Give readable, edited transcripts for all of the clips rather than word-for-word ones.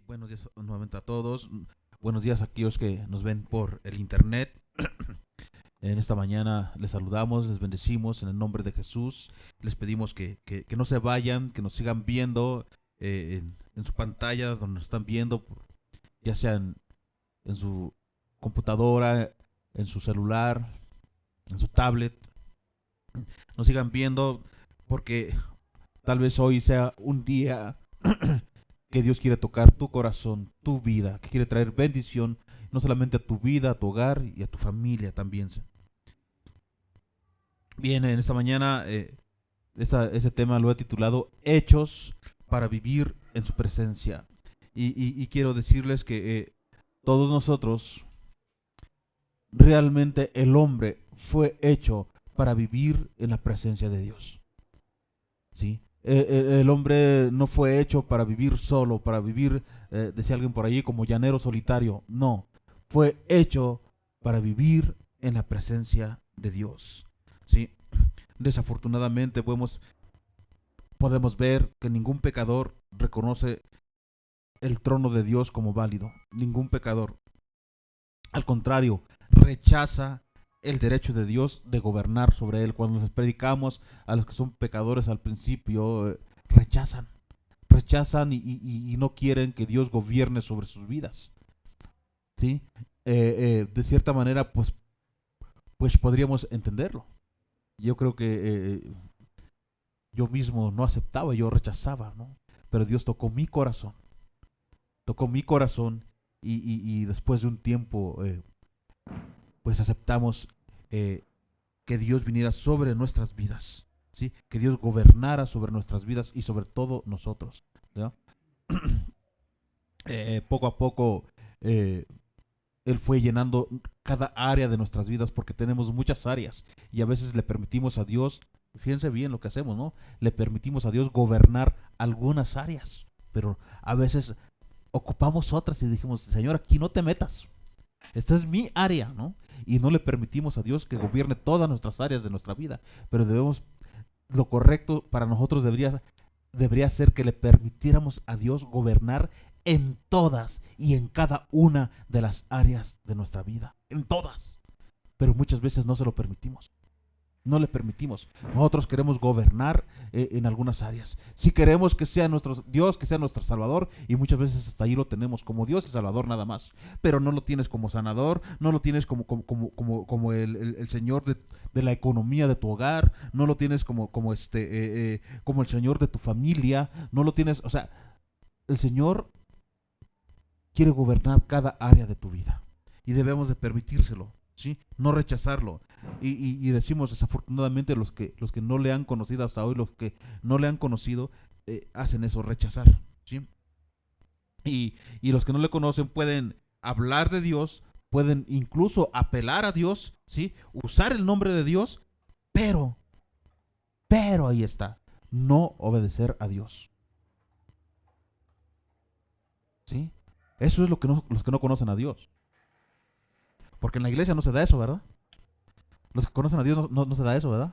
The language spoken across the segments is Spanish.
Buenos días nuevamente a todos. Buenos días a aquellos que nos ven por el internet. En esta mañana les saludamos, les bendecimos en el nombre de Jesús. Les pedimos que no se vayan, que nos sigan viendo en su pantalla donde nos están viendo, ya sea en su computadora, en su celular, en su tablet. Nos sigan viendo porque tal vez hoy sea un día que Dios quiere tocar tu corazón, tu vida, que quiere traer bendición, no solamente a tu vida, a tu hogar y a tu familia también. Bien, en esta mañana ese tema lo he titulado Hechos para vivir en su presencia. Y quiero decirles que todos nosotros, realmente el hombre fue hecho para vivir en la presencia de Dios. ¿Sí? El hombre no fue hecho para vivir solo, para vivir, decía alguien por allí, como llanero solitario. No, fue hecho para vivir en la presencia de Dios. ¿Sí? Desafortunadamente podemos ver que ningún pecador reconoce el trono de Dios como válido. Ningún pecador. Al contrario, rechaza el derecho de Dios de gobernar sobre él. Cuando les predicamos a los que son pecadores al principio, rechazan y no quieren que Dios gobierne sobre sus vidas. ¿Sí? De cierta manera, pues podríamos entenderlo. Yo creo que yo mismo no aceptaba, yo rechazaba, ¿no? Pero Dios tocó mi corazón y después de un tiempo, pues aceptamos que Dios viniera sobre nuestras vidas, ¿sí? Que Dios gobernara sobre nuestras vidas y sobre todo nosotros, ¿no? Poco a poco Él fue llenando cada área de nuestras vidas porque tenemos muchas áreas y a veces le permitimos a Dios, fíjense bien lo que hacemos, ¿no? Le permitimos a Dios gobernar algunas áreas, pero a veces ocupamos otras y dijimos, Señor, aquí no te metas. Esta es mi área, ¿no? Y no le permitimos a Dios que gobierne todas nuestras áreas de nuestra vida. Pero lo correcto para nosotros debería ser que le permitiéramos a Dios gobernar en todas y en cada una de las áreas de nuestra vida. En todas. Pero muchas veces no se lo permitimos. No le permitimos. Nosotros queremos gobernar en algunas áreas. Si queremos que sea nuestro Dios, que sea nuestro Salvador, y muchas veces hasta ahí lo tenemos como Dios y Salvador nada más. Pero no lo tienes como sanador, no lo tienes como el Señor de la economía de tu hogar, no lo tienes como el Señor de tu familia, no lo tienes, o sea, el Señor quiere gobernar cada área de tu vida y debemos de permitírselo, ¿sí? No rechazarlo. Y decimos desafortunadamente los que no le han conocido hasta hoy, los que no le han conocido, hacen eso, rechazar, ¿sí? Y los que no le conocen pueden hablar de Dios, pueden incluso apelar a Dios, ¿sí? Usar el nombre de Dios, pero, pero ahí está, no obedecer a Dios, ¿sí? Eso es lo que los que no conocen a Dios. Porque en la iglesia no se da eso, ¿verdad? Los que conocen a Dios no se da eso, ¿verdad?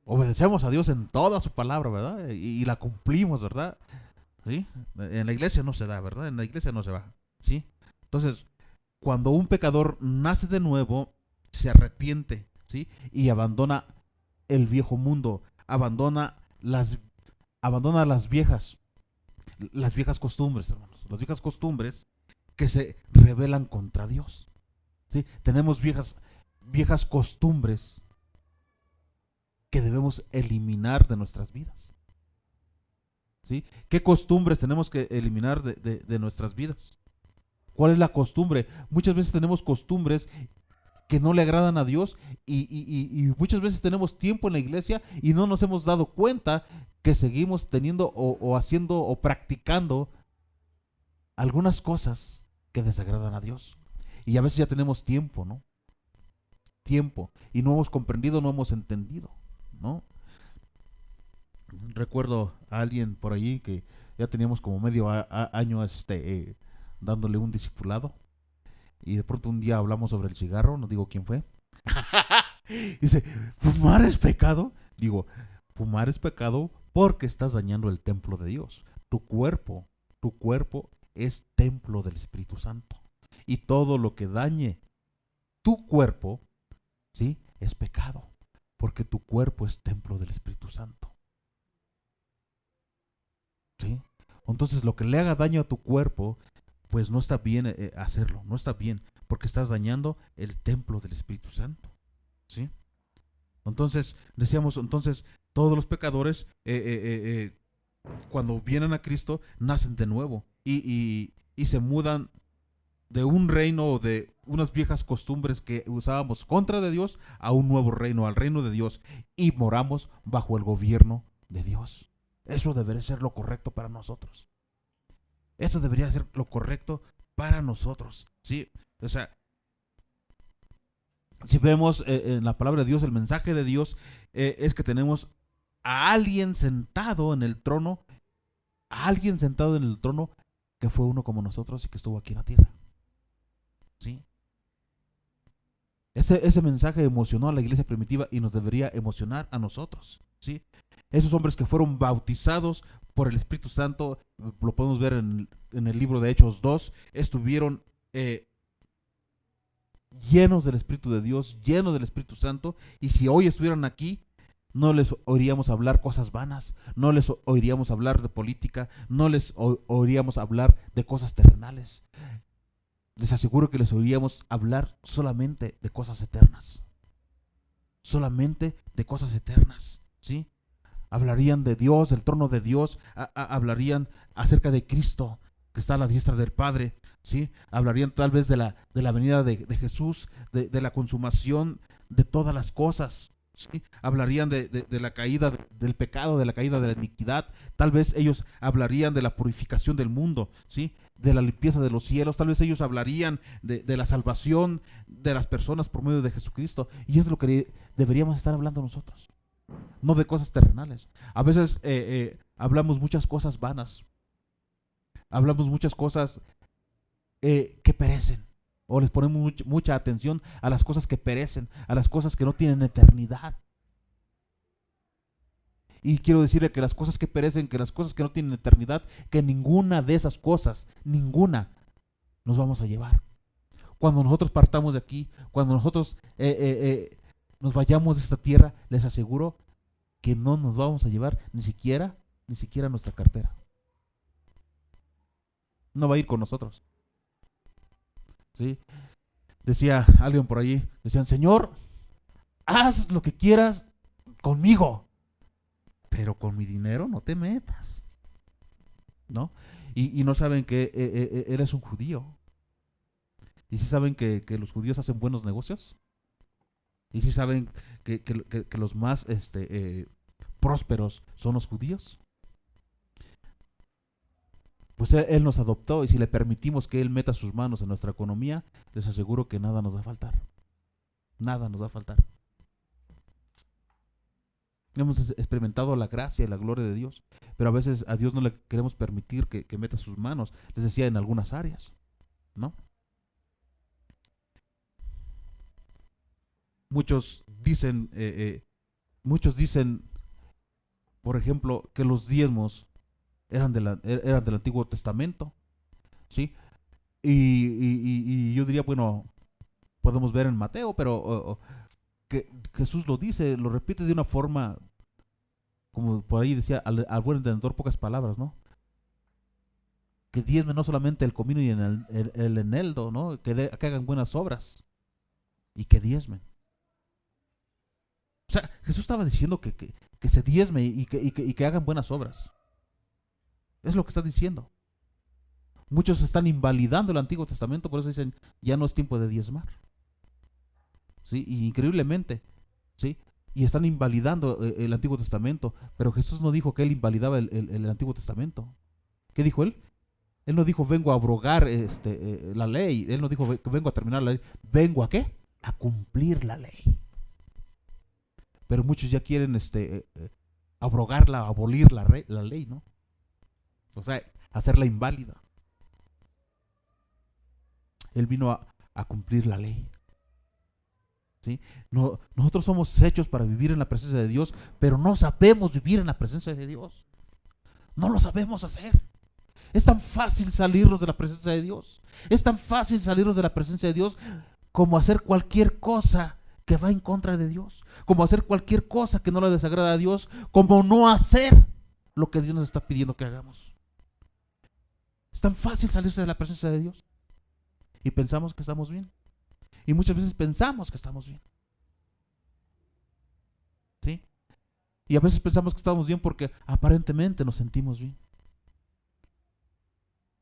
Obedecemos a Dios en toda su palabra, ¿verdad? Y la cumplimos, ¿verdad? ¿Sí? En la iglesia no se da, ¿verdad? En la iglesia no se va, ¿sí? Entonces, cuando un pecador nace de nuevo, se arrepiente, ¿sí? Y abandona el viejo mundo, las, abandona las viejas costumbres, hermanos, las viejas costumbres que se rebelan contra Dios, ¿sí? Tenemos viejas costumbres que debemos eliminar de nuestras vidas, ¿sí? ¿Qué costumbres tenemos que eliminar de nuestras vidas? ¿Cuál es la costumbre? Muchas veces tenemos costumbres que no le agradan a Dios y muchas veces tenemos tiempo en la iglesia y no nos hemos dado cuenta que seguimos teniendo o haciendo o practicando algunas cosas que desagradan a Dios. Y a veces ya tenemos tiempo, ¿no? Tiempo. Y no hemos comprendido, no hemos entendido, ¿no? Recuerdo a alguien por allí que ya teníamos como medio año dándole un discipulado. Y de pronto un día hablamos sobre el cigarro, no digo quién fue. Dice, ¿fumar es pecado? Digo, fumar es pecado porque estás dañando el templo de Dios. Tu cuerpo es templo del Espíritu Santo. Y todo lo que dañe tu cuerpo, ¿sí?, es pecado, porque tu cuerpo es templo del Espíritu Santo. ¿Sí? Entonces, lo que le haga daño a tu cuerpo, pues no está bien hacerlo, no está bien, porque estás dañando el templo del Espíritu Santo. ¿Sí? Entonces, decíamos, todos los pecadores, cuando vienen a Cristo, nacen de nuevo y se mudan de un reino o de unas viejas costumbres que usábamos contra de Dios a un nuevo reino, al reino de Dios, y moramos bajo el gobierno de Dios. Eso debería ser lo correcto para nosotros. Eso debería ser lo correcto para nosotros. ¿Sí? O sea, si vemos en la palabra de Dios, el mensaje de Dios es que tenemos a alguien sentado en el trono, que fue uno como nosotros y que estuvo aquí en la tierra. ¿Sí? Ese mensaje emocionó a la iglesia primitiva y nos debería emocionar a nosotros. ¿Sí? Esos hombres que fueron bautizados por el Espíritu Santo, lo podemos ver en el libro de Hechos 2, estuvieron llenos del Espíritu de Dios, llenos del Espíritu Santo, y si hoy estuvieran aquí, no les oiríamos hablar cosas vanas, no les oiríamos hablar de política, no les oiríamos hablar de cosas terrenales. Les aseguro que les oiríamos hablar solamente de cosas eternas. Solamente de cosas eternas, ¿sí? Hablarían de Dios, del trono de Dios, hablarían acerca de Cristo, que está a la diestra del Padre, ¿sí? Hablarían tal vez de la venida de Jesús, de la consumación de todas las cosas, ¿sí? Hablarían de la caída del pecado, de la caída de la iniquidad. Tal vez ellos hablarían de la purificación del mundo, ¿sí?, de la limpieza de los cielos. Tal vez ellos hablarían de la salvación de las personas por medio de Jesucristo. Y es lo que deberíamos estar hablando nosotros, no de cosas terrenales. A veces hablamos muchas cosas vanas, hablamos muchas cosas que perecen, o les ponemos mucha atención a las cosas que perecen, a las cosas que no tienen eternidad. Y quiero decirle que las cosas que perecen, que las cosas que no tienen eternidad, que ninguna de esas cosas, ninguna, nos vamos a llevar. Cuando nosotros partamos de aquí, cuando nosotros nos vayamos de esta tierra, les aseguro que no nos vamos a llevar ni siquiera nuestra cartera. No va a ir con nosotros. ¿Sí? Decía alguien por allí, decían: Señor, haz lo que quieras conmigo, pero con mi dinero no te metas, ¿no? Y no saben que eres un judío. Y sí saben que los judíos hacen buenos negocios. Y sí saben que los más prósperos son los judíos. Pues él nos adoptó, y si le permitimos que Él meta sus manos en nuestra economía, les aseguro que nada nos va a faltar. Nada nos va a faltar. Hemos experimentado la gracia y la gloria de Dios, pero a veces a Dios no le queremos permitir que meta sus manos, les decía, en algunas áreas, ¿no? Muchos dicen, por ejemplo, que los diezmos eran del Antiguo Testamento, ¿sí? Y yo diría, bueno, podemos ver en Mateo, pero que Jesús lo dice, lo repite de una forma, como por ahí decía, al buen entendedor, pocas palabras, ¿no? Que diezmen no solamente el comino y el eneldo, ¿no? Que hagan buenas obras y que diezmen. O sea, Jesús estaba diciendo que se diezme y que hagan buenas obras. Es lo que está diciendo. Muchos están invalidando el Antiguo Testamento, por eso dicen, ya no es tiempo de diezmar. ¿Sí? Y increíblemente, ¿sí? Y están invalidando el Antiguo Testamento, pero Jesús no dijo que Él invalidaba el Antiguo Testamento. ¿Qué dijo Él? Él no dijo, vengo a abrogar la ley. Él no dijo, vengo a terminar la ley. ¿Vengo a qué? A cumplir la ley. Pero muchos ya quieren abrogarla, abolir la ley, ¿no? O sea, hacerla inválida. Él vino a cumplir la ley. ¿Sí? No, nosotros somos hechos para vivir en la presencia de Dios, pero no sabemos vivir en la presencia de Dios. No lo sabemos hacer. Es tan fácil salirnos de la presencia de Dios. Es tan fácil salirnos de la presencia de Dios como hacer cualquier cosa que va en contra de Dios, como hacer cualquier cosa que no le desagrada a Dios, como no hacer lo que Dios nos está pidiendo que hagamos. Es tan fácil salirse de la presencia de Dios y pensamos que estamos bien. Y muchas veces pensamos que estamos bien. ¿Sí? Y a veces pensamos que estamos bien porque aparentemente nos sentimos bien.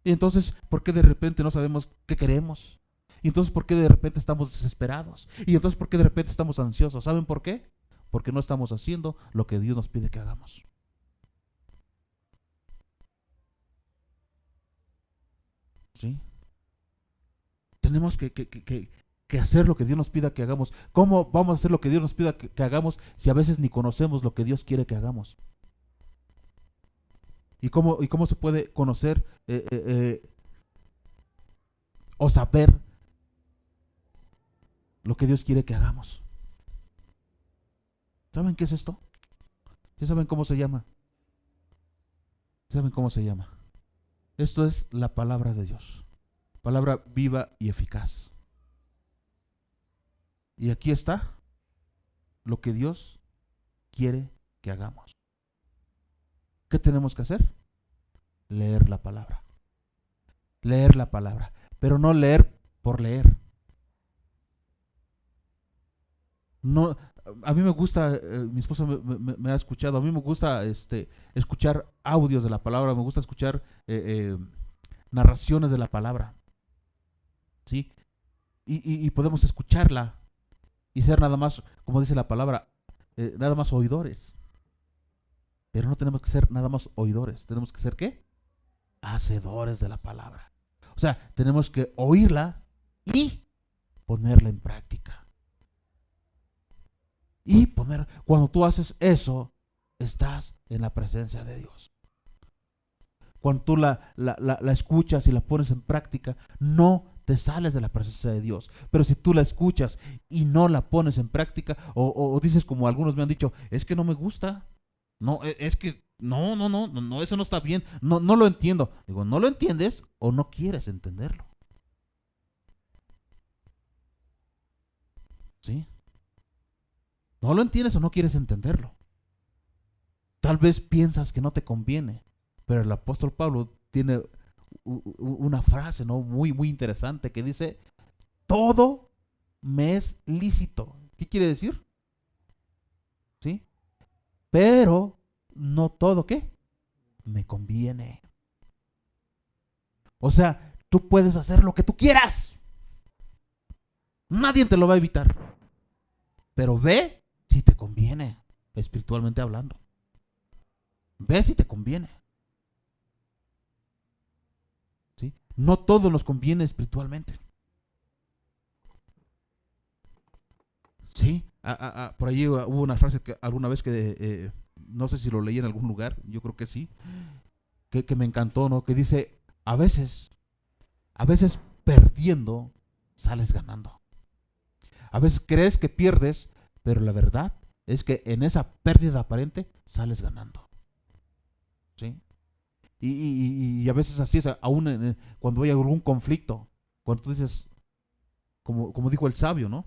Y entonces, ¿por qué de repente no sabemos qué queremos? Y entonces, ¿por qué de repente estamos desesperados? Y entonces, ¿por qué de repente estamos ansiosos? ¿Saben por qué? Porque no estamos haciendo lo que Dios nos pide que hagamos. ¿Sí? Tenemos que hacer lo que Dios nos pida que hagamos. ¿Cómo vamos a hacer lo que Dios nos pida que hagamos si a veces ni conocemos lo que Dios quiere que hagamos? ¿Y cómo se puede conocer o saber lo que Dios quiere que hagamos? ¿Saben qué es esto? ¿Sí saben cómo se llama? ¿Sí saben cómo se llama? Esto es la palabra de Dios. Palabra viva y eficaz. Y aquí está lo que Dios quiere que hagamos. ¿Qué tenemos que hacer? Leer la palabra. Leer la palabra. Pero no leer por leer. No, a mí me gusta, mi esposa me ha escuchado, a mí me gusta escuchar audios de la palabra, me gusta escuchar narraciones de la palabra. ¿Sí? Y podemos escucharla y ser nada más, como dice la palabra, nada más oidores. Pero no tenemos que ser nada más oidores, tenemos que ser ¿qué? Hacedores de la palabra. O sea, tenemos que oírla y ponerla en práctica. Cuando tú haces eso, estás en la presencia de Dios. Cuando tú la escuchas y la pones en práctica, no te sales de la presencia de Dios. Pero si tú la escuchas y no la pones en práctica, o dices como algunos me han dicho, es que no me gusta, no, es que no, eso no está bien, no lo entiendo. Digo, no lo entiendes o no quieres entenderlo. ¿Sí? No lo entiendes o no quieres entenderlo. Tal vez piensas que no te conviene, pero el apóstol Pablo tiene una frase, ¿no? Muy, muy interesante que dice, todo me es lícito. ¿Qué quiere decir? ¿Sí? Pero no todo, ¿qué? Me conviene. O sea, tú puedes hacer lo que tú quieras. Nadie te lo va a evitar. Pero ve si te conviene, espiritualmente hablando. Ve si te conviene. ¿Sí? No todo nos conviene espiritualmente. Sí, por ahí hubo una frase que alguna vez que no sé si lo leí en algún lugar, yo creo que sí, que me encantó, ¿no? Que dice, a veces perdiendo sales ganando. A veces crees que pierdes, pero la verdad es que en esa pérdida aparente sales ganando. ¿Sí? Y a veces así es, aún cuando hay algún conflicto, cuando tú dices, como dijo el sabio, ¿no?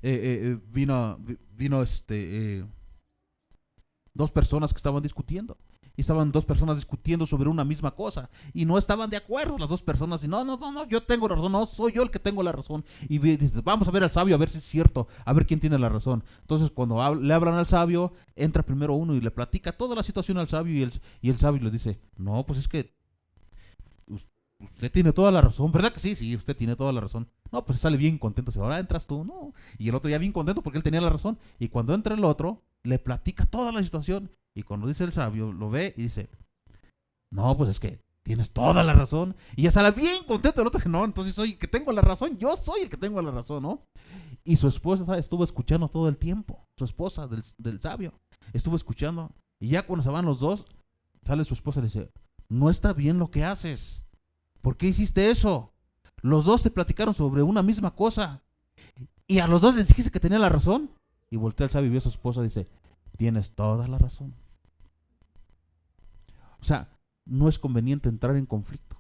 Vino dos personas que estaban discutiendo. Y estaban dos personas discutiendo sobre una misma cosa. Y no estaban de acuerdo las dos personas. Y no, yo tengo la razón. No, soy yo el que tengo la razón. Y dices, vamos a ver al sabio a ver si es cierto. A ver quién tiene la razón. Entonces cuando le hablan al sabio, entra primero uno y le platica toda la situación al sabio. Y el sabio le dice, no, pues es que usted tiene toda la razón, ¿verdad que sí? Sí, usted tiene toda la razón. No, pues sale bien contento. Si ahora entras tú, no. Y el otro ya bien contento porque él tenía la razón. Y cuando entra el otro, le platica toda la situación. Y cuando dice el sabio, lo ve y dice, no, pues es que tienes toda la razón. Y ya sale bien contento. El otro dice, no, entonces soy el que tengo la razón. Yo soy el que tengo la razón, ¿no? Y su esposa, ¿sabes? Estuvo escuchando todo el tiempo. Su esposa del sabio estuvo escuchando. Y ya cuando se van los dos, sale su esposa y le dice, no está bien lo que haces. ¿Por qué hiciste eso? Los dos te platicaron sobre una misma cosa. Y a los dos les dijiste que tenía la razón. Y voltea al sabio y vio a su esposa y dice, tienes toda la razón. O sea, no es conveniente entrar en conflicto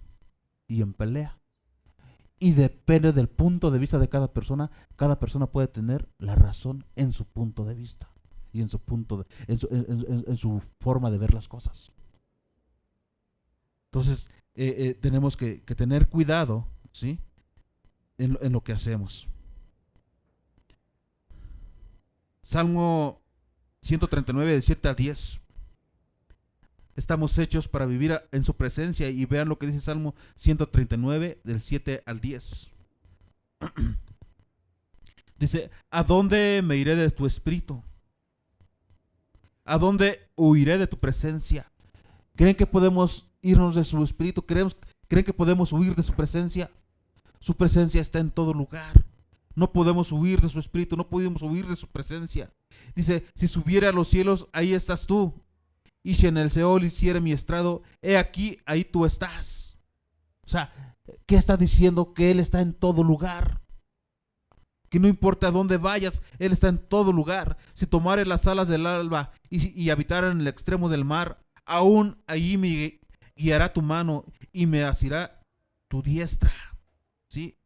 y en pelea. Y depende del punto de vista de cada persona. Cada persona puede tener la razón en su punto de vista y en su en su forma de ver las cosas. Entonces tenemos que tener cuidado, ¿sí? En lo que hacemos. Salmo 139, del 7 al 10. Estamos hechos para vivir en su presencia. Y vean lo que dice Salmo 139, del 7 al 10. Dice: ¿a dónde me iré de tu espíritu? ¿A dónde huiré de tu presencia? ¿Creen que podemos irnos de su espíritu? ¿Creen que podemos huir de su presencia? Su presencia está en todo lugar. No podemos huir de su espíritu, no podemos huir de su presencia. Dice: si subiera a los cielos, ahí estás tú. Y si en el Seol hiciera mi estrado, he aquí, ahí tú estás. O sea, ¿qué está diciendo? Que Él está en todo lugar. Que no importa dónde vayas, Él está en todo lugar. Si tomare las alas del alba y habitara en el extremo del mar, aún allí me guiará tu mano y me asirá tu diestra. ¿Sí?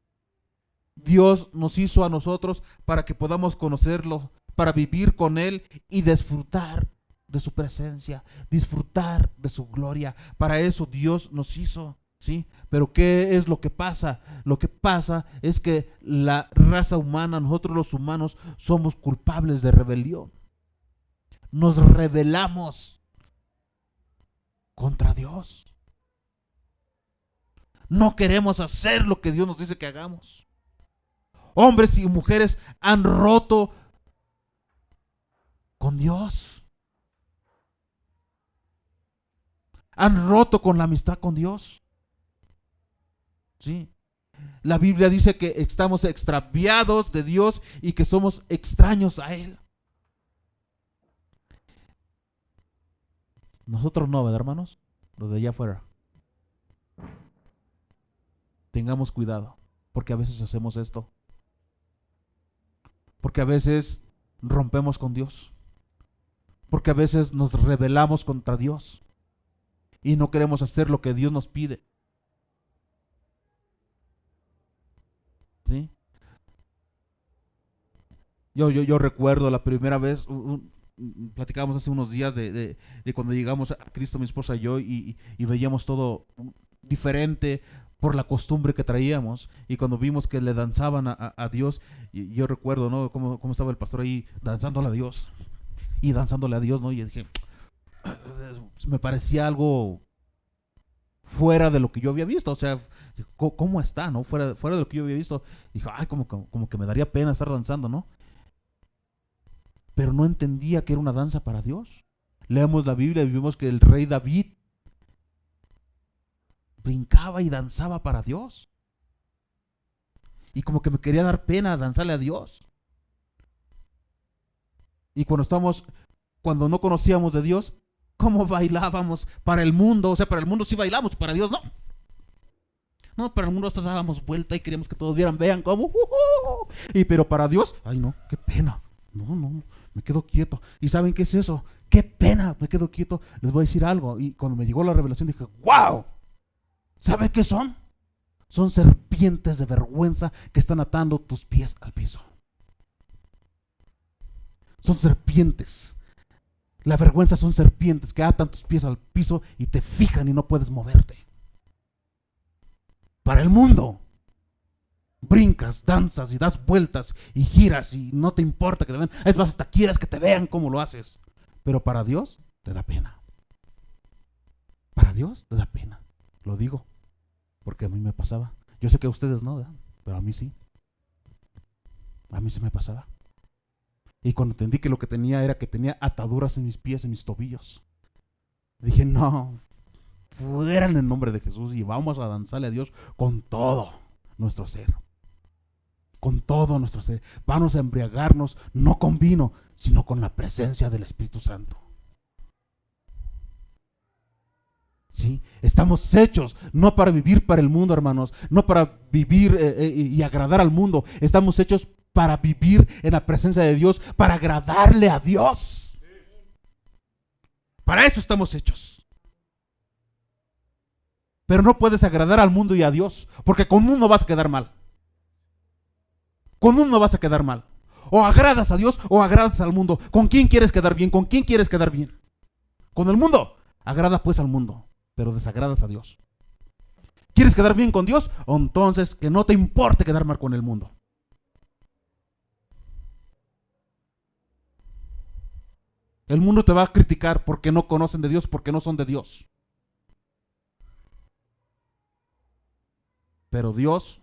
Dios nos hizo a nosotros para que podamos conocerlo, para vivir con Él y disfrutar de su presencia, disfrutar de su gloria. Para eso Dios nos hizo, ¿sí? Pero ¿qué es lo que pasa? Lo que pasa es que la raza humana, nosotros los humanos, somos culpables de rebelión. Nos rebelamos contra Dios. No queremos hacer lo que Dios nos dice que hagamos. Hombres y mujeres han roto con Dios. Han roto con la amistad con Dios. ¿Sí? La Biblia dice que estamos extraviados de Dios y que somos extraños a Él. Nosotros no, ¿verdad, hermanos? Los de allá afuera. Tengamos cuidado, porque a veces hacemos esto. Porque a veces rompemos con Dios. Porque a veces nos rebelamos contra Dios. Y no queremos hacer lo que Dios nos pide. ¿Sí? Yo recuerdo la primera vez, platicábamos hace unos días de cuando llegamos a Cristo, mi esposa y yo, y veíamos todo diferente por la costumbre que traíamos. Y cuando vimos que le danzaban a Dios, y yo recuerdo, ¿no? Cómo estaba el pastor ahí danzándole a Dios. Y danzándole a Dios, ¿no? Y dije, me parecía algo fuera de lo que yo había visto. O sea, ¿cómo está, no? Fuera de lo que yo había visto. Dije, ay, como que me daría pena estar danzando, ¿no? Pero no entendía que era una danza para Dios. Leemos la Biblia y vimos que el rey David brincaba y danzaba para Dios. Y como que me quería dar pena danzarle a Dios. Y cuando no conocíamos de Dios, ¿cómo bailábamos para el mundo? O sea, para el mundo sí bailamos, para Dios no. No, para el mundo hasta dábamos vuelta y queríamos que todos vean cómo. Pero para Dios, ay no, qué pena. No, me quedo quieto. ¿Y saben qué es eso? Qué pena, me quedo quieto. Les voy a decir algo. Y cuando me llegó la revelación dije, wow. ¿Saben qué son? Son serpientes de vergüenza que están atando tus pies al piso. Son serpientes. La vergüenza son serpientes que atan tus pies al piso y te fijan y no puedes moverte. Para el mundo, brincas, danzas y das vueltas y giras y no te importa que te vean. Es más, hasta quieres que te vean cómo lo haces. Pero para Dios te da pena. Para Dios te da pena. Lo digo porque a mí me pasaba. Yo sé que a ustedes no, ¿verdad? Pero a mí sí. A mí se me pasaba. Y cuando entendí que lo que tenía era que tenía ataduras en mis pies, en mis tobillos, dije, no, fuera en el nombre de Jesús y vamos a danzarle a Dios con todo nuestro ser. Con todo nuestro ser. Vamos a embriagarnos no con vino, sino con la presencia del Espíritu Santo. ¿Sí? Estamos hechos no para vivir para el mundo, hermanos, no para vivir y agradar al mundo. Estamos hechos para vivir en la presencia de Dios, para agradarle a Dios. Para eso estamos hechos. Pero no puedes agradar al mundo y a Dios, porque con uno vas a quedar mal. Con uno vas a quedar mal. O agradas a Dios o agradas al mundo. ¿Con quién quieres quedar bien? ¿Con quién quieres quedar bien? Con el mundo. Agrada pues al mundo, pero desagradas a Dios. ¿Quieres quedar bien con Dios? O entonces que no te importe quedar mal con el mundo. El mundo te va a criticar porque no conocen de Dios, porque no son de Dios. Pero Dios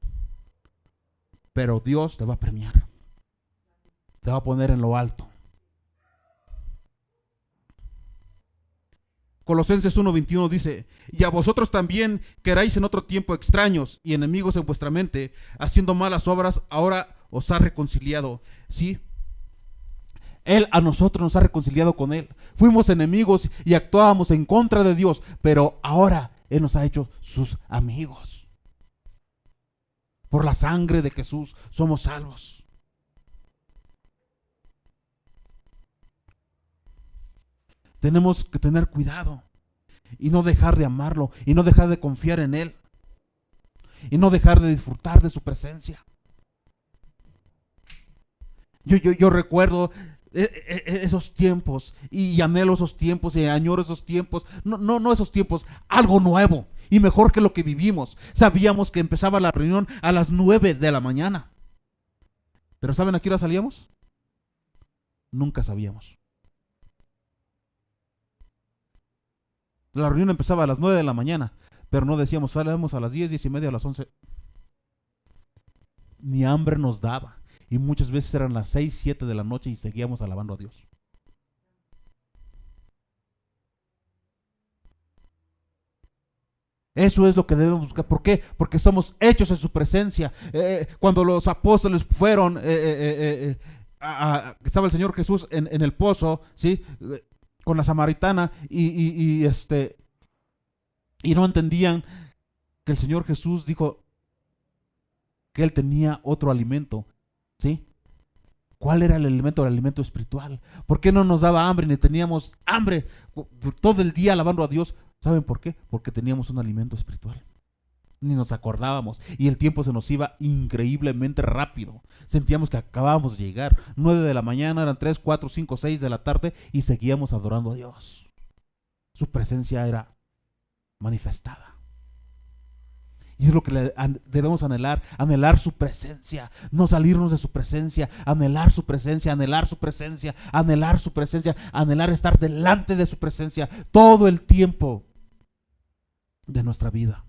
te va a premiar. Te va a poner en lo alto. Colosenses 1:21 dice: y a vosotros también, que erais en otro tiempo extraños y enemigos en vuestra mente, haciendo malas obras, ahora os ha reconciliado. ¿Sí? Él a nosotros nos ha reconciliado con Él. Fuimos enemigos y actuábamos en contra de Dios, pero ahora Él nos ha hecho sus amigos. Por la sangre de Jesús somos salvos. Tenemos que tener cuidado y no dejar de amarlo y no dejar de confiar en Él y no dejar de disfrutar de su presencia. Yo recuerdo esos tiempos y anhelo esos tiempos y añoro esos tiempos. No esos tiempos, algo nuevo y mejor que lo que vivimos. Sabíamos que empezaba la reunión a las 9 de la mañana. ¿Pero saben a qué hora salíamos? Nunca sabíamos. La reunión empezaba a las 9 de la mañana, pero no decíamos salemos a las 10, 10 y media, a las 11. Ni hambre nos daba. Y muchas veces eran las 6, 7 de la noche y seguíamos alabando a Dios. Eso es lo que debemos buscar. ¿Por qué? Porque somos hechos en su presencia. Cuando los apóstoles fueron, estaba el Señor Jesús en el pozo, ¿sí? Con la samaritana y no entendían que el Señor Jesús dijo que Él tenía otro alimento, ¿sí? ¿Cuál era el alimento? El alimento espiritual. ¿Por qué no nos daba hambre ni teníamos hambre todo el día alabando a Dios? ¿Saben por qué? Porque teníamos un alimento espiritual. Ni nos acordábamos y el tiempo se nos iba increíblemente rápido. Sentíamos que acabábamos de llegar. 9 de la mañana, eran 3, 4, 5, 6 de la tarde y seguíamos adorando a Dios. Su presencia era manifestada. Y es lo que debemos anhelar su presencia, no salirnos de su presencia, anhelar su presencia, anhelar su presencia, anhelar su presencia, anhelar estar delante de su presencia todo el tiempo de nuestra vida.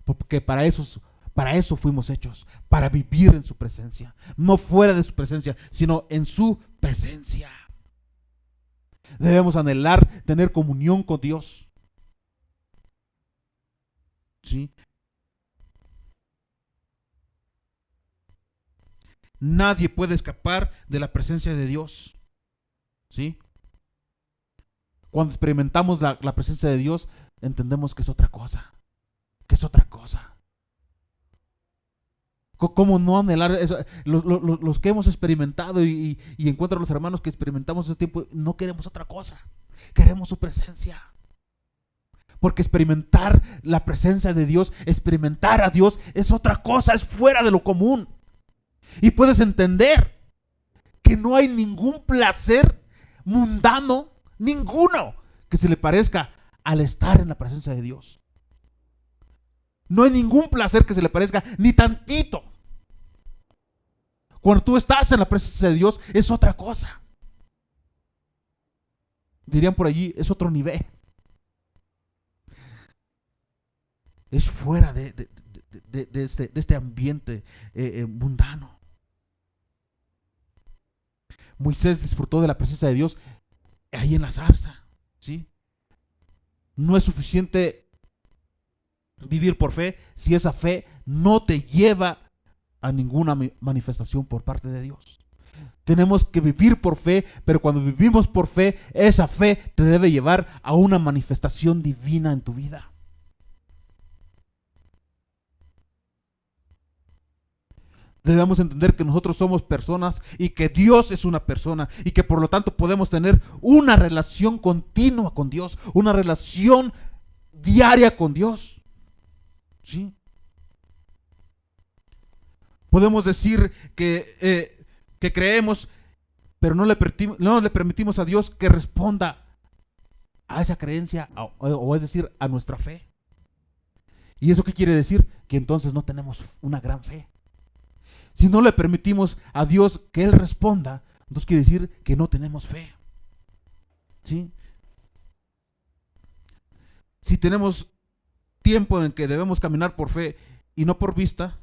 Porque para eso fuimos hechos, para vivir en su presencia, no fuera de su presencia, sino en su presencia. Debemos anhelar tener comunión con Dios. ¿Sí? Nadie puede escapar de la presencia de Dios. ¿Sí? Cuando experimentamos la presencia de Dios, entendemos que es otra cosa. Que es otra cosa. ¿Cómo no anhelar eso? Los que hemos experimentado y encuentro a los hermanos que experimentamos ese tiempo, no queremos otra cosa. Queremos su presencia. Porque experimentar la presencia de Dios, experimentar a Dios es otra cosa, es fuera de lo común. Y puedes entender que no hay ningún placer mundano, ninguno, que se le parezca al estar en la presencia de Dios. No hay ningún placer que se le parezca, ni tantito. Cuando tú estás en la presencia de Dios, es otra cosa. Dirían por allí, es otro nivel. Es fuera de este ambiente mundano. Moisés disfrutó de la presencia de Dios ahí en la zarza, ¿sí? No es suficiente vivir por fe si esa fe no te lleva a ninguna manifestación por parte de Dios. Tenemos que vivir por fe, pero cuando vivimos por fe, esa fe te debe llevar a una manifestación divina en tu vida. Debemos entender que nosotros somos personas y que Dios es una persona y que por lo tanto podemos tener una relación continua con Dios, una relación diaria con Dios. ¿Sí? Podemos decir que creemos, pero no le permitimos a Dios que responda a esa creencia, o es decir, a nuestra fe. ¿Y eso qué quiere decir? Que entonces no tenemos una gran fe. Si no le permitimos a Dios que Él responda, entonces quiere decir que no tenemos fe. ¿Sí? Si tenemos tiempo en que debemos caminar por fe y no por vista,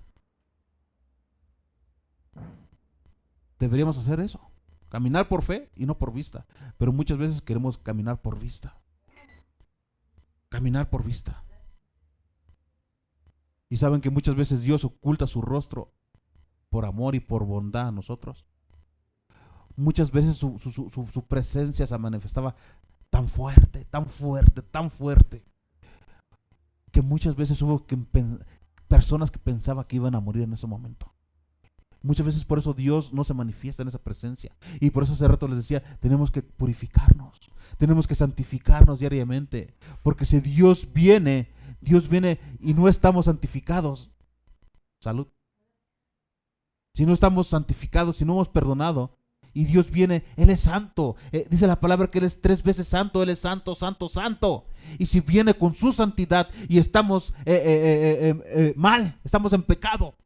deberíamos hacer eso. Caminar por fe y no por vista. Pero muchas veces queremos caminar por vista. Caminar por vista. Y saben que muchas veces Dios oculta su rostro por amor y por bondad a nosotros. Muchas veces su presencia se manifestaba tan fuerte, tan fuerte, tan fuerte, que muchas veces hubo personas que pensaban que iban a morir en ese momento. Muchas veces por eso Dios no se manifiesta en esa presencia. Y por eso hace rato les decía, tenemos que purificarnos, tenemos que santificarnos diariamente. Porque si Dios viene y no estamos santificados, salud. Si no estamos santificados, si no hemos perdonado, y Dios viene, Él es santo. Dice la palabra que Él es 3 veces santo, Él es santo, santo, santo. Y si viene con su santidad y estamos mal, estamos en pecado,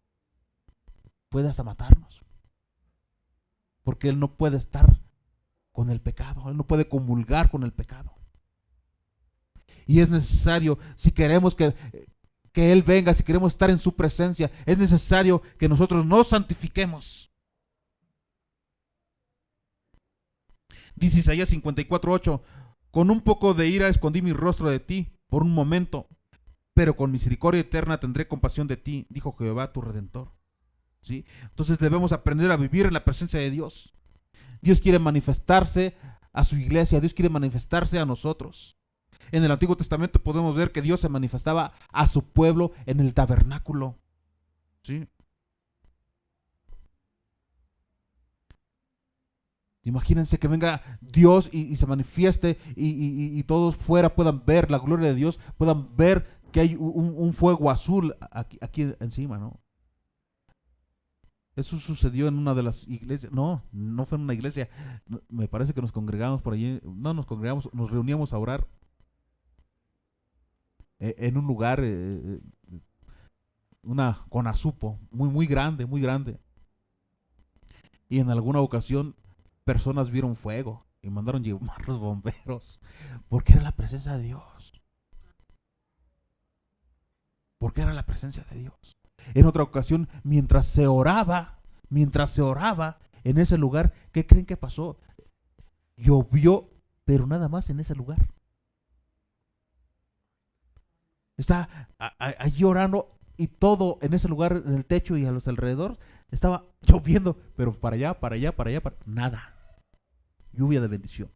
puede hasta matarnos. Porque Él no puede estar con el pecado, Él no puede comulgar con el pecado. Y es necesario, si queremos que Él venga, si queremos estar en su presencia, es necesario que nosotros nos santifiquemos. Dice Isaías 54:8, con un poco de ira escondí mi rostro de ti por un momento, pero con misericordia eterna tendré compasión de ti, dijo Jehová tu Redentor. ¿Sí? Entonces debemos aprender a vivir en la presencia de Dios. Dios quiere manifestarse a su iglesia, Dios quiere manifestarse a nosotros. En el Antiguo Testamento podemos ver que Dios se manifestaba a su pueblo en el tabernáculo. ¿Sí? Imagínense que venga Dios y se manifieste y todos fuera puedan ver la gloria de Dios, puedan ver que hay un fuego azul aquí encima, ¿no? Eso sucedió en una de las iglesias. No fue en una iglesia. Me parece que nos congregamos por allí. No nos congregamos, nos reuníamos a orar en un lugar, una conazupo, muy, muy grande, muy grande. Y en alguna ocasión personas vieron fuego y mandaron llamar los bomberos, porque era la presencia de Dios. Porque era la presencia de Dios. En otra ocasión, mientras se oraba en ese lugar, ¿qué creen que pasó? Llovió, pero nada más en ese lugar. Está allí orando y todo en ese lugar, en el techo y a los alrededor, estaba lloviendo, pero para allá, nada. Lluvia de bendición.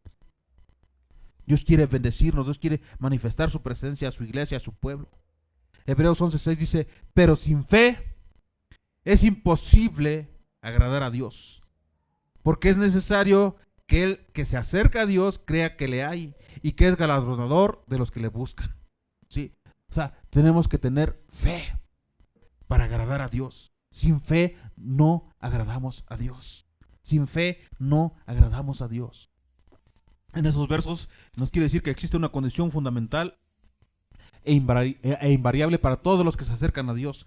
Dios quiere bendecirnos, Dios quiere manifestar su presencia a su iglesia, a su pueblo. Hebreos 11:6 dice, pero sin fe es imposible agradar a Dios, porque es necesario que el que se acerca a Dios crea que le hay y que es galardonador de los que le buscan. ¿Sí? O sea, tenemos que tener fe para agradar a Dios. Sin fe no agradamos a Dios. Sin fe no agradamos a Dios. En esos versos nos quiere decir que existe una condición fundamental e invariable para todos los que se acercan a Dios.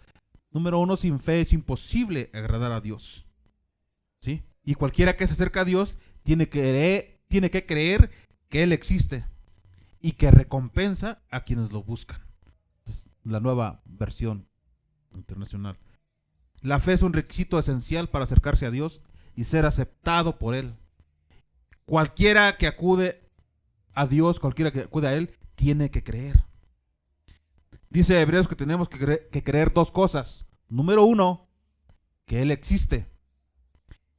Número 1, sin fe es imposible agradar a Dios. ¿Sí? Y cualquiera que se acerca a Dios tiene que creer que Él existe y que recompensa a quienes lo buscan. Es la nueva versión internacional. La fe es un requisito esencial para acercarse a Dios y ser aceptado por Él. Cualquiera que acude a Dios, cualquiera que acude a Él, tiene que creer. Dice Hebreos que tenemos que creer 2 cosas. Número 1, que Él existe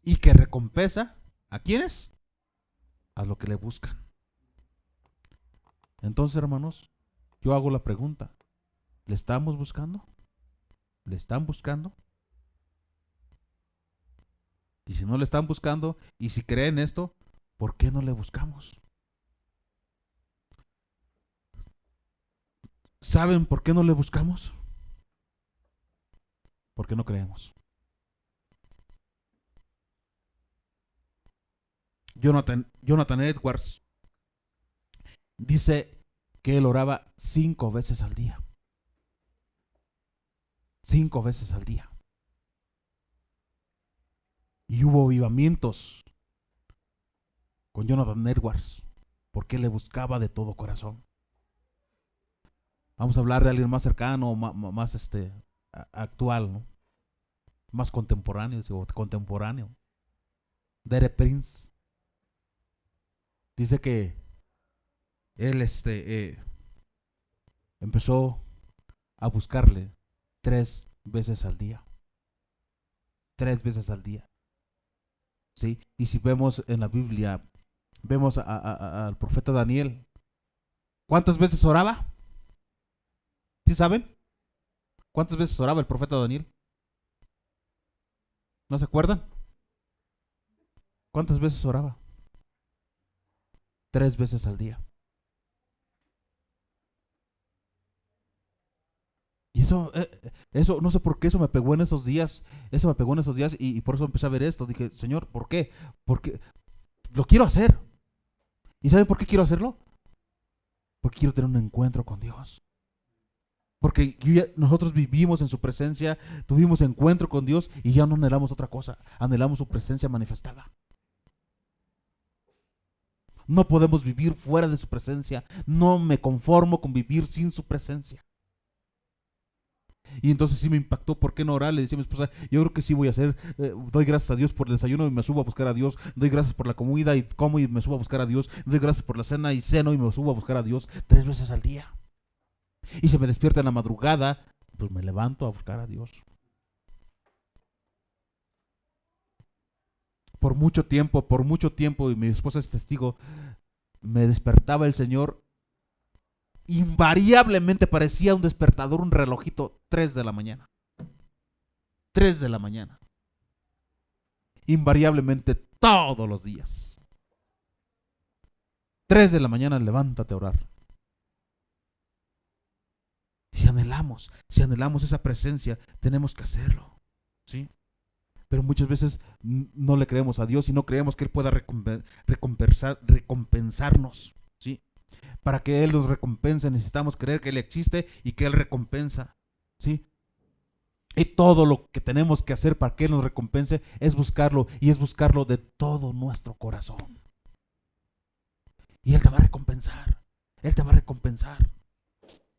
y que recompensa ¿a quiénes? A lo que le buscan. Entonces, hermanos, yo hago la pregunta, ¿le estamos buscando? ¿Le están buscando? Y si no le están buscando, y si creen esto, ¿por qué no le buscamos? ¿Saben por qué no le buscamos? Porque no creemos. Jonathan Edwards dice que él oraba 5 veces al día. 5 veces al día. Y hubo avivamientos con Jonathan Edwards porque él le buscaba de todo corazón. Vamos a hablar de alguien más cercano, más actual, ¿no? Más contemporáneo, contemporáneo. Derek Prince dice que él empezó a buscarle 3 veces al día. 3 veces al día. ¿Sí? Y si vemos en la Biblia, vemos al profeta Daniel. ¿Cuántas veces oraba? ¿Sí saben? ¿Cuántas veces oraba el profeta Daniel? ¿No se acuerdan? ¿Cuántas veces oraba? 3 veces al día. Y eso, no sé por qué eso me pegó en esos días. Eso me pegó en esos días y por eso empecé a ver esto. Dije, Señor, ¿por qué? Porque lo quiero hacer. ¿Y saben por qué quiero hacerlo? Porque quiero tener un encuentro con Dios. Porque nosotros vivimos en su presencia, tuvimos encuentro con Dios y ya no anhelamos otra cosa. Anhelamos su presencia manifestada. No podemos vivir fuera de su presencia. No me conformo con vivir sin su presencia. Y entonces sí me impactó, ¿por qué no orar? Le decía a mi esposa, yo creo que sí voy a hacer, doy gracias a Dios por el desayuno y me subo a buscar a Dios, doy gracias por la comida y como y me subo a buscar a Dios, doy gracias por la cena y ceno y me subo a buscar a Dios 3 veces al día. Y se me despierta en la madrugada, pues me levanto a buscar a Dios. Por mucho tiempo, y mi esposa es testigo, me despertaba el Señor, invariablemente parecía un despertador, un relojito, 3 de la mañana. 3 de la mañana. Invariablemente todos los días. 3 de la mañana, levántate a orar. Si anhelamos esa presencia, tenemos que hacerlo, ¿sí? Pero muchas veces no le creemos a Dios y no creemos que Él pueda recompensarnos, ¿sí? Para que Él nos recompense necesitamos creer que Él existe y que Él recompensa, ¿sí? Y todo lo que tenemos que hacer para que Él nos recompense es buscarlo, y es buscarlo de todo nuestro corazón. Y Él te va a recompensar. Él te va a recompensar.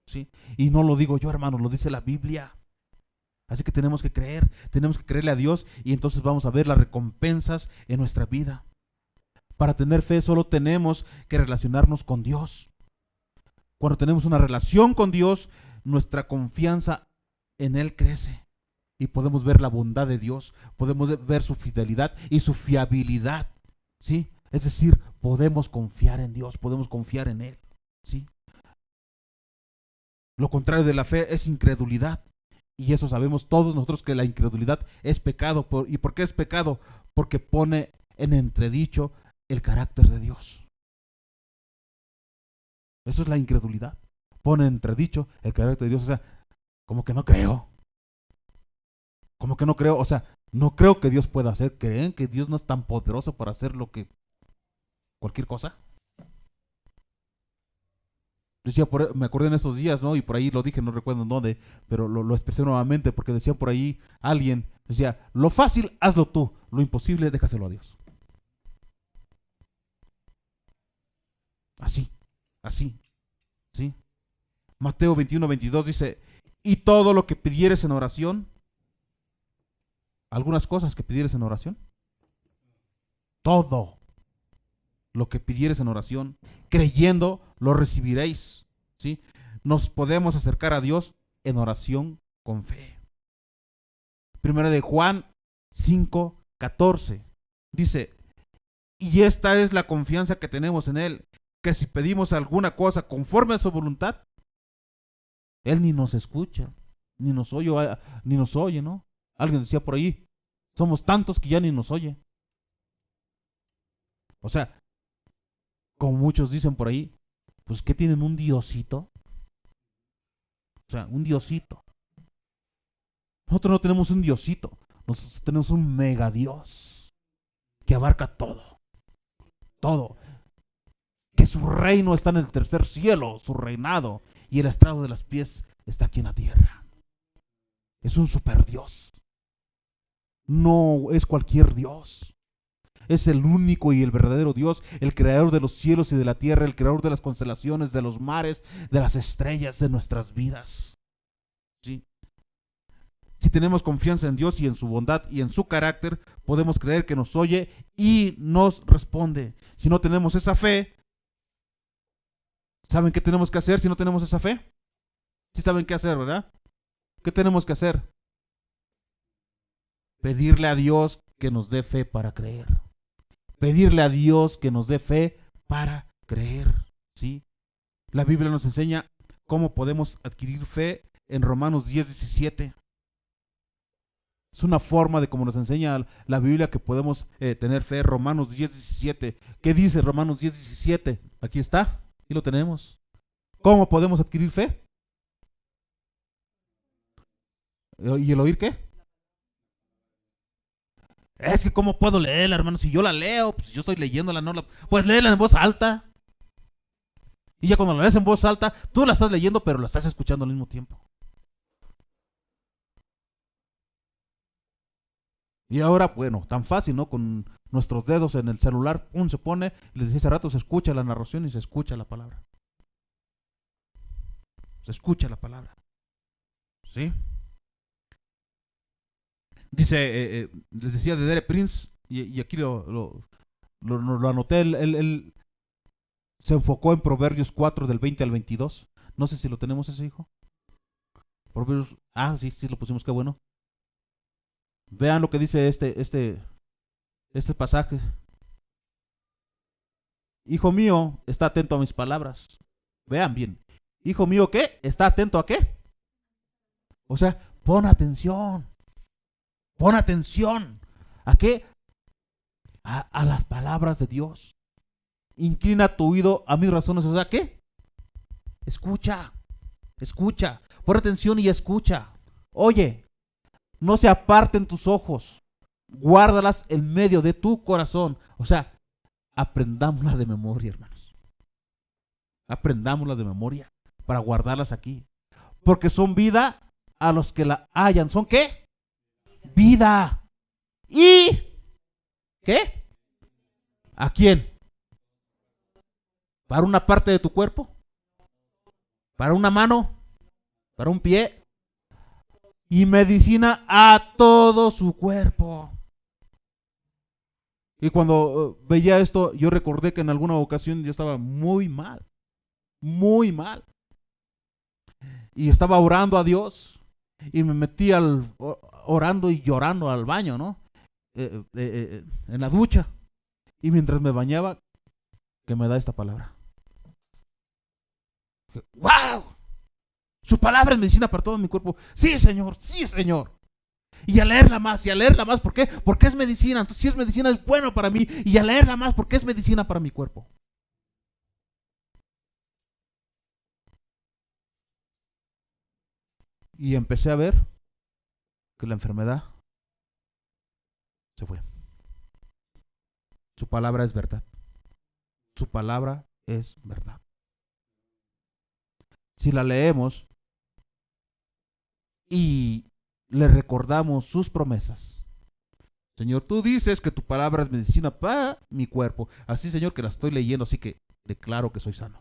¿Sí? Y no lo digo yo, hermanos, lo dice la Biblia. Así que tenemos que creerle a Dios y entonces vamos a ver las recompensas en nuestra vida. Para tener fe solo tenemos que relacionarnos con Dios. Cuando tenemos una relación con Dios, nuestra confianza en Él crece y podemos ver la bondad de Dios, podemos ver su fidelidad y su fiabilidad, ¿sí? Es decir, podemos confiar en Dios, podemos confiar en Él, ¿sí? Lo contrario de la fe es incredulidad. Y eso sabemos todos nosotros, que la incredulidad es pecado. ¿Y por qué es pecado? Porque pone en entredicho el carácter de Dios. Eso es la incredulidad. Pone en entredicho el carácter de Dios. O sea, como que no creo. Como que no creo. O sea, no creo que Dios pueda hacer. ¿Creen que Dios no es tan poderoso para hacer lo que cualquier cosa? Decía me acordé en esos días, ¿no? Y por ahí lo dije, no recuerdo en dónde, pero lo expresé nuevamente porque decía por ahí alguien, decía, lo fácil hazlo tú, lo imposible déjaselo a Dios. Así, así, ¿sí? Mateo 21:22 dice, y todo lo que pidieres en oración, algunas cosas que pidieres en oración, todo lo que pidieres en oración, creyendo, lo recibiréis, ¿sí? Nos podemos acercar a Dios en oración con fe. Primera de Juan 5:14 dice, y esta es la confianza que tenemos en Él, que si pedimos alguna cosa conforme a su voluntad, Él ni nos escucha, ni nos oye, ¿no? Alguien decía por ahí, somos tantos que ya ni nos oye. O sea, como muchos dicen por ahí, pues que tienen un diosito. O sea, un diosito. Nosotros no tenemos un diosito. Nosotros tenemos un mega Dios que abarca todo. Todo. Que su reino está en el tercer cielo, su reinado. Y el estrado de los pies está aquí en la tierra. Es un super Dios. No es cualquier Dios. Es el único y el verdadero Dios, el creador de los cielos y de la tierra, el creador de las constelaciones, de los mares, de las estrellas, de nuestras vidas. ¿Sí? Si tenemos confianza en Dios y en su bondad y en su carácter, podemos creer que nos oye y nos responde. Si no tenemos esa fe, ¿saben qué tenemos que hacer si no tenemos esa fe? Sí saben qué hacer, ¿verdad? ¿Qué tenemos que hacer? Pedirle a Dios que nos dé fe para creer. Pedirle a Dios que nos dé fe para creer. ¿Sí? La Biblia nos enseña cómo podemos adquirir fe en Romanos 10:17. Es una forma de cómo nos enseña la Biblia que podemos tener fe. Romanos 10:17. ¿Qué dice Romanos 10:17? Aquí está, aquí lo tenemos. ¿Cómo podemos adquirir fe? ¿Y el oír qué? Es que ¿cómo puedo leerla, hermano? Si yo la leo, pues yo estoy leyéndola, no la... Pues léela en voz alta. Y ya cuando la lees en voz alta, tú la estás leyendo, pero la estás escuchando al mismo tiempo. Y ahora, bueno, tan fácil, ¿no? Con nuestros dedos en el celular, se pone, y les decía hace rato, se escucha la narración y se escucha la palabra. Se escucha la palabra. ¿Sí? Dice, les decía de Derek Prince, y aquí lo anoté, él se enfocó en Proverbios 4 del 20 al 22. No sé si lo tenemos ese, hijo. Proverbios, sí, sí lo pusimos, qué bueno. Vean lo que dice este pasaje. Hijo mío, está atento a mis palabras. Vean bien. Hijo mío, ¿qué? ¿Está atento a qué? O sea, pon atención. Pon atención. ¿A qué? A las palabras de Dios. Inclina tu oído a mis razones. O sea, ¿qué? Escucha. Escucha. Pon atención y escucha. Oye, no se aparten tus ojos. Guárdalas en medio de tu corazón. O sea, aprendámoslas de memoria, hermanos. Aprendámoslas de memoria para guardarlas aquí. Porque son vida a los que la hallan. ¿Son qué? Vida. ¿Y qué? ¿A quién? ¿Para una parte de tu cuerpo? ¿Para una mano? ¿Para un pie? Y medicina a todo su cuerpo. Y cuando veía esto, yo recordé que en alguna ocasión yo estaba muy mal. Muy mal. Y estaba orando a Dios. Y me metí orando y llorando al baño, ¿no? En la ducha. Y mientras me bañaba, que me da esta palabra. ¡Wow! Su palabra es medicina para todo mi cuerpo. Sí, Señor, sí, Señor. Y a leerla más, y a leerla más. ¿Por qué? Porque es medicina. Entonces, si es medicina, es bueno para mí. Y a leerla más, porque es medicina para mi cuerpo. Y empecé a ver que la enfermedad se fue. Su palabra es verdad. Su palabra es verdad. Si la leemos y le recordamos sus promesas. Señor, tú dices que tu palabra es medicina para mi cuerpo. Así, Señor, que la estoy leyendo, así que declaro que soy sano.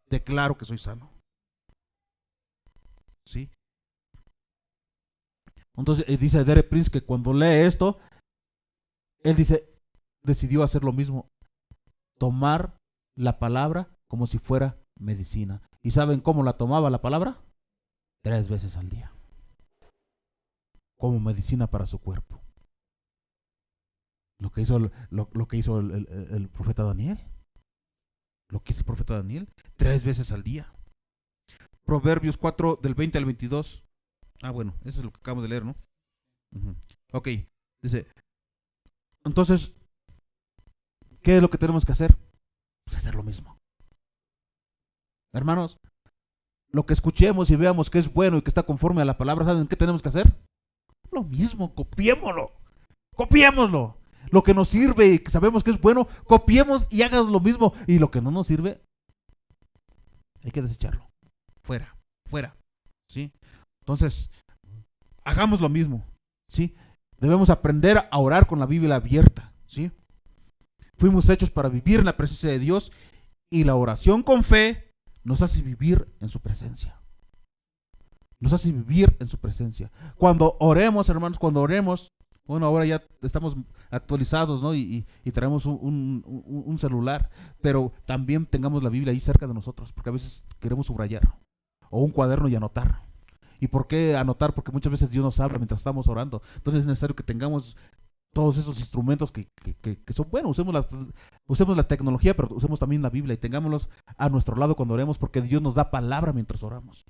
Declaro que soy sano. ¿Sí? Entonces dice Derek Prince que cuando lee esto, él decidió hacer lo mismo. Tomar la palabra como si fuera medicina. ¿Y saben cómo la tomaba la palabra? 3 veces al día. Como medicina para su cuerpo. Lo que hizo, lo que hizo el profeta Daniel. Lo que hizo el profeta Daniel. 3 veces al día. Proverbios 4 del 20 al 22. Bueno, eso es lo que acabamos de leer, ¿no? Ok, dice, entonces, ¿qué es lo que tenemos que hacer? Pues hacer lo mismo. Hermanos, lo que escuchemos y veamos que es bueno y que está conforme a la palabra, ¿saben qué tenemos que hacer? Lo mismo, copiémoslo. Lo que nos sirve y que sabemos que es bueno, copiemos y hagas lo mismo. Y lo que no nos sirve, hay que desecharlo. Fuera. ¿Sí? Entonces, hagamos lo mismo. ¿Sí? Debemos aprender a orar con la Biblia abierta. ¿Sí? Fuimos hechos para vivir en la presencia de Dios, y la oración con fe nos hace vivir en su presencia. Cuando oremos, hermanos, bueno, ahora ya estamos actualizados, ¿no? Y traemos un celular, pero también tengamos la Biblia ahí cerca de nosotros, porque a veces queremos subrayar, o un cuaderno y anotar. ¿Y por qué anotar? Porque muchas veces Dios nos habla mientras estamos orando. Entonces es necesario que tengamos todos esos instrumentos que son buenos. Usemos la tecnología, pero usemos también la Biblia y tengámoslos a nuestro lado cuando oremos, porque Dios nos da palabra mientras oramos.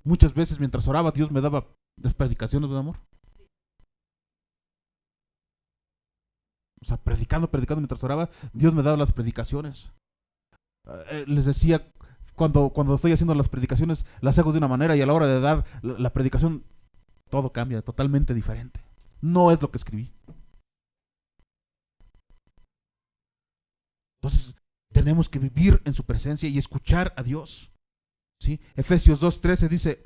Muchas veces mientras oraba, Dios me daba las predicaciones de amor. O sea, predicando mientras oraba, Dios me daba las predicaciones. Les decía, cuando estoy haciendo las predicaciones, las hago de una manera, y a la hora de dar la predicación, todo cambia, totalmente diferente. No es lo que escribí. Entonces, tenemos que vivir en su presencia y escuchar a Dios. ¿Sí? Efesios 2:13 dice: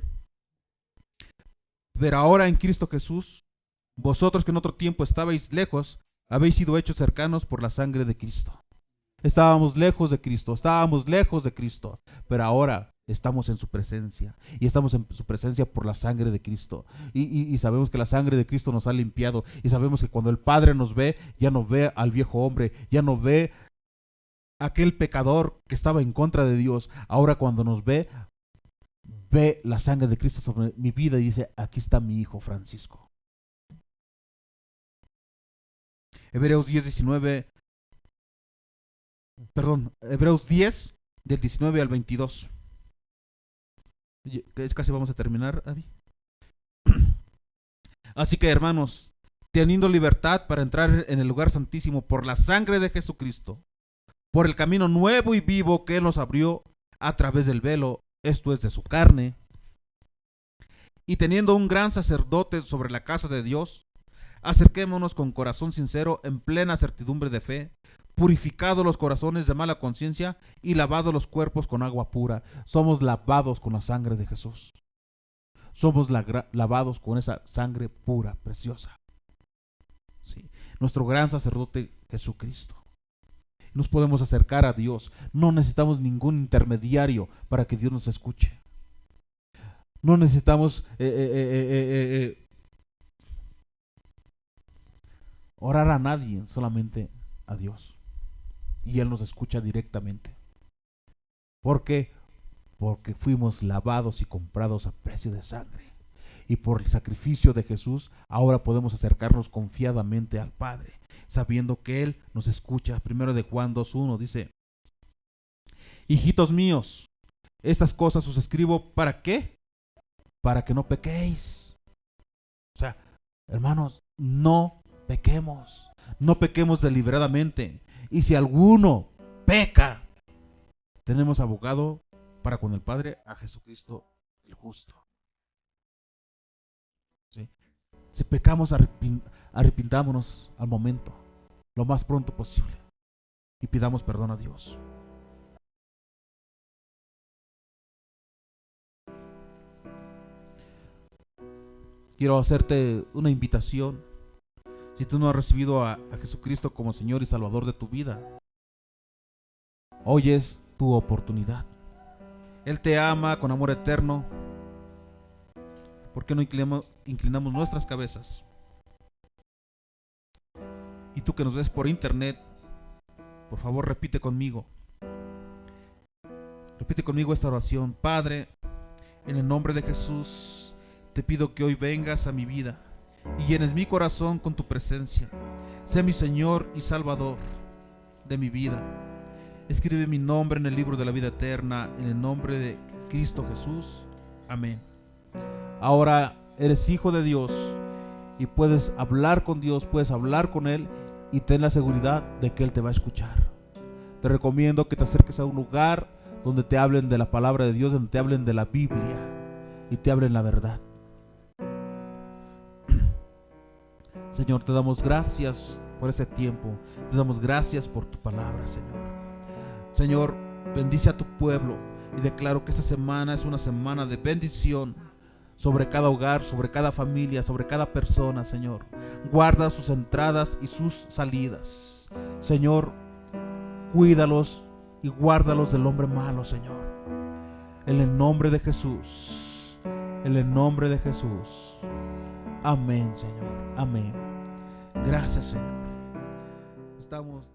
pero ahora en Cristo Jesús, vosotros que en otro tiempo estabais lejos, habéis sido hechos cercanos por la sangre de Cristo. Estábamos lejos de Cristo, pero ahora estamos en su presencia, y estamos en su presencia por la sangre de Cristo, y sabemos que la sangre de Cristo nos ha limpiado, y sabemos que cuando el Padre nos ve, ya no ve al viejo hombre, ya no ve a aquel pecador que estaba en contra de Dios. Ahora cuando nos ve la sangre de Cristo sobre mi vida y dice: aquí está mi hijo Francisco. Hebreos 10 del 19 al 22. Casi vamos a terminar, Abby. Así que, hermanos, teniendo libertad para entrar en el lugar santísimo por la sangre de Jesucristo, por el camino nuevo y vivo que Él nos abrió a través del velo, esto es, de su carne, y teniendo un gran sacerdote sobre la casa de Dios, acerquémonos con corazón sincero, en plena certidumbre de fe, purificados los corazones de mala conciencia y lavados los cuerpos con agua pura. Somos lavados con la sangre de Jesús. Somos lavados con esa sangre pura, preciosa. ¿Sí? Nuestro gran sacerdote Jesucristo. Nos podemos acercar a Dios. No necesitamos ningún intermediario para que Dios nos escuche. No necesitamos orar a nadie, solamente a Dios. Y Él nos escucha directamente. ¿Por qué? Porque fuimos lavados y comprados a precio de sangre. Y por el sacrificio de Jesús, ahora podemos acercarnos confiadamente al Padre, sabiendo que Él nos escucha. Primero de Juan 2:1 dice: hijitos míos, estas cosas os escribo, ¿para qué? Para que no pequéis. O sea, hermanos, no pequemos deliberadamente. Y si alguno peca, tenemos abogado para con el Padre, a Jesucristo el justo. ¿Sí? Si pecamos, arrepintámonos al momento, lo más pronto posible, y pidamos perdón a Dios. Quiero hacerte una invitación. Si tú no has recibido a Jesucristo como Señor y Salvador de tu vida, hoy es tu oportunidad. Él te ama con amor eterno. ¿Por qué no inclinamos nuestras cabezas? Y tú que nos ves por internet, por favor, repite conmigo esta oración. Padre, en el nombre de Jesús, te pido que hoy vengas a mi vida y llenes mi corazón con tu presencia. Sé mi Señor y Salvador de mi vida. Escribe mi nombre en el libro de la vida eterna, en el nombre de Cristo Jesús. Amén. Ahora eres hijo de Dios y puedes hablar con Dios, puedes hablar con Él, y ten la seguridad de que Él te va a escuchar. Te recomiendo que te acerques a un lugar donde te hablen de la palabra de Dios, donde te hablen de la Biblia y te hablen la verdad. Señor, te damos gracias por ese tiempo. Te damos gracias por tu palabra, Señor. Señor, bendice a tu pueblo y declaro que esta semana es una semana de bendición sobre cada hogar, sobre cada familia, sobre cada persona, Señor. Guarda sus entradas y sus salidas. Señor, cuídalos y guárdalos del hombre malo, Señor. En el nombre de Jesús. En el nombre de Jesús. Amén, Señor. Amén. Gracias, Señor. Estamos